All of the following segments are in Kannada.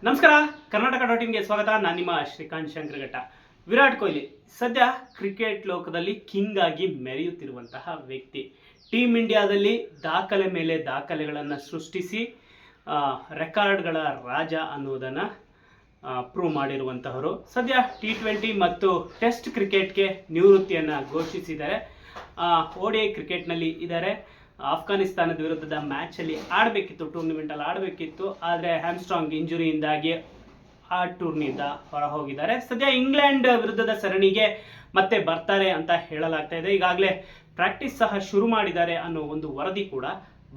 ನಮಸ್ಕಾರ, ಕರ್ನಾಟಕ.in ಗೆ ಸ್ವಾಗತ. ನಾನು ನಿಮ್ಮ ಶ್ರೀಕಾಂತ್ ಶಂಕರಘಟ್ಟ. ವಿರಾಟ್ ಕೊಹ್ಲಿ ಸದ್ಯ ಕ್ರಿಕೆಟ್ ಲೋಕದಲ್ಲಿ ಕಿಂಗ್ ಆಗಿ ಮೆರೆಯುತ್ತಿರುವಂತಹ ವ್ಯಕ್ತಿ. ಟೀಮ್ ಇಂಡಿಯಾದಲ್ಲಿ ದಾಖಲೆ ಮೇಲೆ ದಾಖಲೆಗಳನ್ನು ಸೃಷ್ಟಿಸಿ ರೆಕಾರ್ಡ್ಗಳ ರಾಜ ಅನ್ನೋದನ್ನು ಪ್ರೂವ್ ಮಾಡಿರುವಂತಹವರು. ಸದ್ಯ T20 ಮತ್ತು ಟೆಸ್ಟ್ ಕ್ರಿಕೆಟ್ಗೆ ನಿವೃತ್ತಿಯನ್ನು ಘೋಷಿಸಿದ್ದಾರೆ. ODI ಕ್ರಿಕೆಟ್ನಲ್ಲಿ ಇದ್ದಾರೆ. ಆಫ್ಘಾನಿಸ್ತಾನದ ವಿರುದ್ಧದ ಮ್ಯಾಚಲ್ಲಿ ಆಡಬೇಕಿತ್ತು, ಟೂರ್ನಿಮೆಂಟಲ್ಲಿ ಆಡಬೇಕಿತ್ತು. ಆದರೆ ಹ್ಯಾಮ್ಸ್ಟ್ರಾಂಗ್ ಇಂಜುರಿಯಿಂದಾಗಿ ಆ ಟೂರ್ನಿಯಿಂದ ಹೊರ ಹೋಗಿದ್ದಾರೆ. ಸದ್ಯ ಇಂಗ್ಲೆಂಡ್ ವಿರುದ್ಧದ ಸರಣಿಗೆ ಮತ್ತೆ ಬರ್ತಾರೆ ಅಂತ ಹೇಳಲಾಗ್ತಾ ಇದೆ. ಈಗಾಗಲೇ ಪ್ರಾಕ್ಟೀಸ್ ಸಹ ಶುರು ಮಾಡಿದ್ದಾರೆ ಅನ್ನೋ ಒಂದು ವರದಿ ಕೂಡ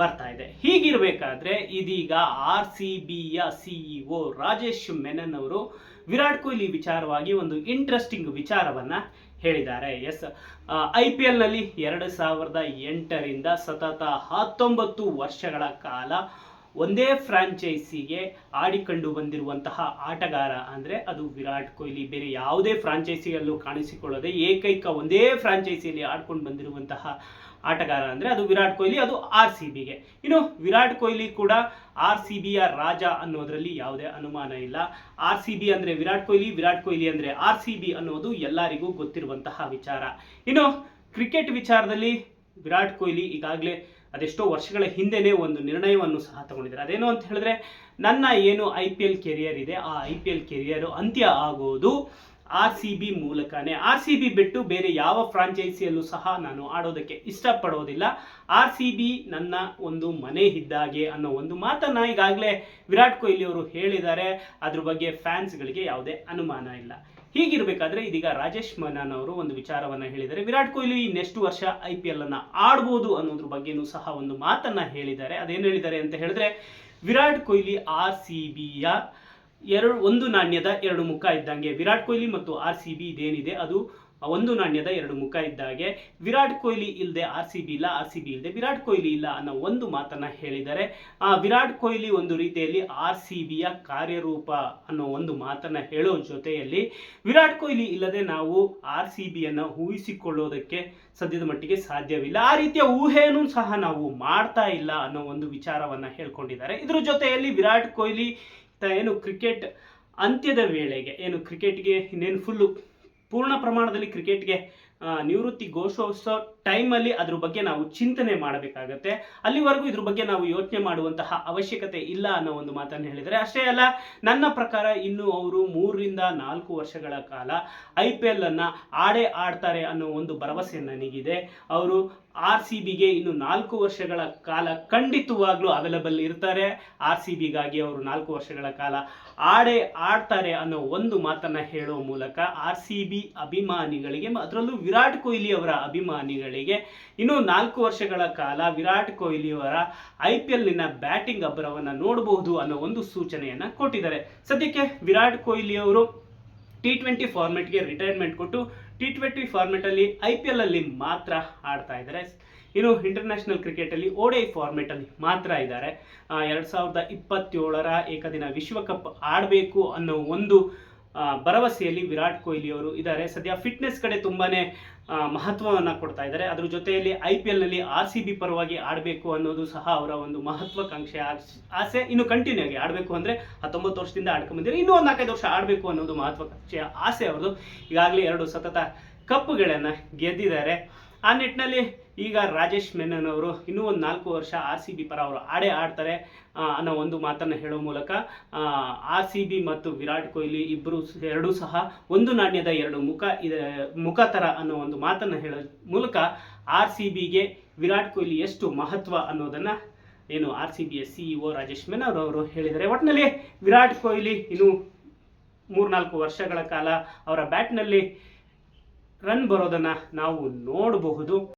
ಬರ್ತಾ ಇದೆ. ಹೀಗಿರಬೇಕಾದ್ರೆ ಇದೀಗ RCBಯ CEO ರಾಜೇಶ್ ಮೆನನ್ ಅವರು ವಿರಾಟ್ ಕೊಹ್ಲಿ ವಿಚಾರವಾಗಿ ಒಂದು ಇಂಟ್ರೆಸ್ಟಿಂಗ್ ವಿಚಾರವನ್ನ ಹೇಳಿದ್ದಾರೆ. IPL ನಲ್ಲಿ 2008ರಿಂದ ಸತತ 19 ವರ್ಷಗಳ ಕಾಲ ಒಂದೇ ಫ್ರಾಂಚೈಸಿಗೆ ಆಡಿಕೊಂಡು ಬಂದಿರುವಂತಹ ಆಟಗಾರ ಅಂದರೆ ಅದು ವಿರಾಟ್ ಕೊಹ್ಲಿ. ಬೇರೆ ಯಾವುದೇ ಫ್ರಾಂಚೈಸಿಯಲ್ಲೂ ಕಾಣಿಸಿಕೊಳ್ಳದೆ ಏಕೈಕ ಒಂದೇ ಫ್ರಾಂಚೈಸಿಯಲ್ಲಿ ಆಡ್ಕೊಂಡು ಬಂದಿರುವಂತಹ ಆಟಗಾರ ಅಂದರೆ ಅದು ವಿರಾಟ್ ಕೊಹ್ಲಿ, ಅದು RCBಗೆ. ಇನ್ನು ವಿರಾಟ್ ಕೊಹ್ಲಿ ಕೂಡ RCBಯ ರಾಜ ಅನ್ನೋದರಲ್ಲಿ ಯಾವುದೇ ಅನುಮಾನ ಇಲ್ಲ. RCB ಅಂದರೆ ವಿರಾಟ್ ಕೊಹ್ಲಿ, ವಿರಾಟ್ ಕೊಹ್ಲಿ ಅಂದರೆ RCB ಅನ್ನೋದು ಎಲ್ಲರಿಗೂ ಗೊತ್ತಿರುವಂತಹ ವಿಚಾರ. ಇನ್ನು ಕ್ರಿಕೆಟ್ ವಿಚಾರದಲ್ಲಿ ವಿರಾಟ್ ಕೊಹ್ಲಿ ಈಗಾಗಲೇ ಅದೆಷ್ಟೋ ವರ್ಷಗಳ ಹಿಂದೆನೇ ಒಂದು ನಿರ್ಣಯವನ್ನು ಸಹ ತಗೊಂಡಿದ್ದಾರೆ. ಅದೇನು ಅಂತ ಹೇಳಿದ್ರೆ, ನನ್ನ ಏನು IPL ಕೆರಿಯರ್ ಇದೆ, ಆ IPL ಕೆರಿಯರ್ ಅಂತ್ಯ ಆಗೋದು RCB ಮೂಲಕನೇ. RCB ಬಿಟ್ಟು ಬೇರೆ ಯಾವ ಫ್ರಾಂಚೈಸಿಯಲ್ಲೂ ಸಹ ನಾನು ಆಡೋದಕ್ಕೆ ಇಷ್ಟಪಡೋದಿಲ್ಲ. RCB ನನ್ನ ಒಂದು ಮನೆ ಇದ್ದಾಗೆ ಅನ್ನೋ ಒಂದು ಮಾತನ್ನ ಈಗಾಗಲೇ ವಿರಾಟ್ ಕೊಹ್ಲಿ ಅವರು ಹೇಳಿದ್ದಾರೆ. ಅದ್ರ ಬಗ್ಗೆ ಫ್ಯಾನ್ಸ್ಗಳಿಗೆ ಯಾವುದೇ ಅನುಮಾನ ಇಲ್ಲ. ಹೀಗಿರಬೇಕಾದ್ರೆ ಇದೀಗ ರಾಜೇಶ್ ಮೆನನ್ ಅವರು ಒಂದು ವಿಚಾರವನ್ನು ಹೇಳಿದ್ದಾರೆ. ವಿರಾಟ್ ಕೊಹ್ಲಿ ನೆಕ್ಸ್ಟ್ ವರ್ಷ IPL ಅನ್ನ ಆಡ್ಬೋದು ಅನ್ನೋದ್ರ ಬಗ್ಗೆನೂ ಸಹ ಒಂದು ಮಾತನ್ನ ಹೇಳಿದ್ದಾರೆ. ಅದೇನು ಹೇಳಿದ್ದಾರೆ ಅಂತ ಹೇಳಿದ್ರೆ, ವಿರಾಟ್ ಕೊಹ್ಲಿ RCBಯ ಒಂದು ನಾಣ್ಯದ ಎರಡು ಮುಖ ಇದ್ದಂಗೆ. ವಿರಾಟ್ ಕೊಹ್ಲಿ ಮತ್ತು RCB ಇದೇನಿದೆ ಅದು ಒಂದು ನಾಣ್ಯದ ಎರಡು ಮುಖ ಇದ್ದಾಗೆ. ವಿರಾಟ್ ಕೊಹ್ಲಿ ಇಲ್ಲದೆ RCB ಇಲ್ಲ, RCB ಇಲ್ಲದೆ ವಿರಾಟ್ ಕೊಹ್ಲಿ ಇಲ್ಲ ಅನ್ನೋ ಒಂದು ಮಾತನ್ನ ಹೇಳಿದ್ದಾರೆ. ವಿರಾಟ್ ಕೊಹ್ಲಿ ಒಂದು ರೀತಿಯಲ್ಲಿ RCBಯ ಕಾರ್ಯರೂಪ ಅನ್ನೋ ಒಂದು ಮಾತನ್ನ ಹೇಳೋ ಜೊತೆಯಲ್ಲಿ ವಿರಾಟ್ ಕೊಹ್ಲಿ ಇಲ್ಲದೆ ನಾವು RCBಯನ್ನ ಊಹಿಸಿಕೊಳ್ಳೋದಕ್ಕೆ ಸದ್ಯದ ಮಟ್ಟಿಗೆ ಸಾಧ್ಯವಿಲ್ಲ. ಆ ರೀತಿಯ ಊಹೆಯನ್ನು ಸಹ ನಾವು ಮಾಡ್ತಾ ಇಲ್ಲ ಅನ್ನೋ ಒಂದು ವಿಚಾರವನ್ನ ಹೇಳ್ಕೊಂಡಿದ್ದಾರೆ. ಇದ್ರ ಜೊತೆಯಲ್ಲಿ ವಿರಾಟ್ ಕೊಹ್ಲಿ ಏನು ಕ್ರಿಕೆಟ್ ಅಂತ್ಯದ ವೇಳೆಗೆ ಏನು ಕ್ರಿಕೆಟ್ಗೆ ಇನ್ನೇನು ಫುಲ್ಲು ಪೂರ್ಣ ಪ್ರಮಾಣದಲ್ಲಿ ಕ್ರಿಕೆಟ್ಗೆ ನಿವೃತ್ತಿ ಘೋಷಿಸೋ ಟೈಮಲ್ಲಿ ಅದ್ರ ಬಗ್ಗೆ ನಾವು ಚಿಂತನೆ ಮಾಡಬೇಕಾಗತ್ತೆ. ಅಲ್ಲಿವರೆಗೂ ಇದ್ರ ಬಗ್ಗೆ ನಾವು ಯೋಚನೆ ಮಾಡುವಂತಹ ಅವಶ್ಯಕತೆ ಇಲ್ಲ ಅನ್ನೋ ಒಂದು ಮಾತನ್ನು ಹೇಳಿದರೆ. ಅಷ್ಟೇ ಅಲ್ಲ, ನನ್ನ ಪ್ರಕಾರ ಇನ್ನು ಅವರು 3 ರಿಂದ 4 ವರ್ಷಗಳ ಕಾಲ IPL ಅನ್ನ ಆಡ್ತಾರೆ ಅನ್ನೋ ಒಂದು ಭರವಸೆ ನನಗಿದೆ. ಅವರು RCBಗೆ ಇನ್ನು 4 ವರ್ಷಗಳ ಕಾಲ ಖಂಡಿತವಾಗ್ಲೂ ಅವೈಲಬಲ್ ಇರ್ತಾರೆ. RCBಗಾಗಿ ಅವರು 4 ವರ್ಷಗಳ ಕಾಲ ಆಡ್ತಾರೆ ಅನ್ನೋ ಒಂದು ಮಾತನ್ನ ಹೇಳೋ ಮೂಲಕ RCB ಅಭಿಮಾನಿಗಳಿಗೆ, ಅದರಲ್ಲೂ ವಿರಾಟ್ ಕೊಹ್ಲಿ ಅವರ ಅಭಿಮಾನಿಗಳಿಗೆ ಇನ್ನು 4 ವರ್ಷಗಳ ಕಾಲ ವಿರಾಟ್ ಕೊಹ್ಲಿ ಅವರ IPLನ ಬ್ಯಾಟಿಂಗ್ ಅಬ್ಬರವನ್ನು ನೋಡಬಹುದು ಅನ್ನೋ ಒಂದು ಸೂಚನೆಯನ್ನ ಕೊಟ್ಟಿದ್ದಾರೆ. ಸದ್ಯಕ್ಕೆ ವಿರಾಟ್ ಕೊಹ್ಲಿ ಅವರು T20 ಫಾರ್ಮೆಟ್ಗೆ ರಿಟೈರ್ಮೆಂಟ್ ಕೊಟ್ಟು T20 ಫಾರ್ಮೆಟ್ ಅಲ್ಲಿ IPL ಅಲ್ಲಿ ಮಾತ್ರ ಆಡ್ತಾ ಇದ್ದಾರೆ. ಇನ್ನು ಇಂಟರ್ನ್ಯಾಷನಲ್ ಕ್ರಿಕೆಟ್ ಅಲ್ಲಿ ODI ಫಾರ್ಮೆಟ್ ಅಲ್ಲಿ ಮಾತ್ರ ಇದ್ದಾರೆ. 2027ರ ಏಕದಿನ ವಿಶ್ವಕಪ್ ಆಡಬೇಕು ಅನ್ನೋ ಒಂದು ಭರವಸೆಯಲ್ಲಿ ವಿರಾಟ್ ಕೊಹ್ಲಿ ಅವರು ಇದ್ದಾರೆ. ಸದ್ಯ ಫಿಟ್ನೆಸ್ ಕಡೆ ತುಂಬಾನೇ ಮಹತ್ವವನ್ನು ಕೊಡ್ತಾ ಇದ್ದಾರೆ. ಅದ್ರ ಜೊತೆಯಲ್ಲಿ IPL ನಲ್ಲಿ RCB ಪರವಾಗಿ ಆಡಬೇಕು ಅನ್ನೋದು ಸಹ ಅವರ ಒಂದು ಮಹತ್ವಾಕಾಂಕ್ಷೆ ಆಸೆ. ಇನ್ನು ಕಂಟಿನ್ಯೂ ಆಗಿ ಆಡಬೇಕು ಅಂದರೆ 19 ವರ್ಷದಿಂದ ಆಡ್ಕೊಂಡ್ ಬಂದಿದ್ದಾರೆ, ಇನ್ನೂ ಒಂದು 4-5 ವರ್ಷ ಆಡಬೇಕು ಅನ್ನೋದು ಮಹತ್ವಾಕಾಂಕ್ಷೆಯ ಆಸೆ ಅವ್ರದ್ದು. ಈಗಾಗಲೇ 2 ಸತತ ಕಪ್ಗಳನ್ನು ಗೆದ್ದಿದ್ದಾರೆ. ಆ ನಿಟ್ಟಿನಲ್ಲಿ ಈಗ ರಾಜೇಶ್ ಮೆನನ್ ಅವರು ಇನ್ನೂ ಒಂದು 4 ವರ್ಷ RCB ಪರ ಅವರು ಆಡ್ತಾರೆ ಅನ್ನೋ ಒಂದು ಮಾತನ್ನು ಹೇಳೋ ಮೂಲಕ RCB ಮತ್ತು ವಿರಾಟ್ ಕೊಹ್ಲಿ ಎರಡೂ ಸಹ ಒಂದು ನಾಣ್ಯದ ಎರಡು ಮುಖ ತರ ಅನ್ನೋ ಒಂದು ಮಾತನ್ನು ಹೇಳೋ ಮೂಲಕ RCBಗೆ ವಿರಾಟ್ ಕೊಹ್ಲಿ ಎಷ್ಟು ಮಹತ್ವ ಅನ್ನೋದನ್ನ ಏನು RCBಯ CEO ರಾಜೇಶ್ ಮೆನನ್ ಅವರು ಹೇಳಿದ್ದಾರೆ. ಒಟ್ಟಿನಲ್ಲಿ ವಿರಾಟ್ ಕೊಹ್ಲಿ ಇನ್ನು 3-4 ವರ್ಷಗಳ ಕಾಲ ಅವರ ಬ್ಯಾಟ್ನಲ್ಲಿ ರನ್ ಬರೋದನ್ನ ನಾವು ನೋಡಬಹುದು.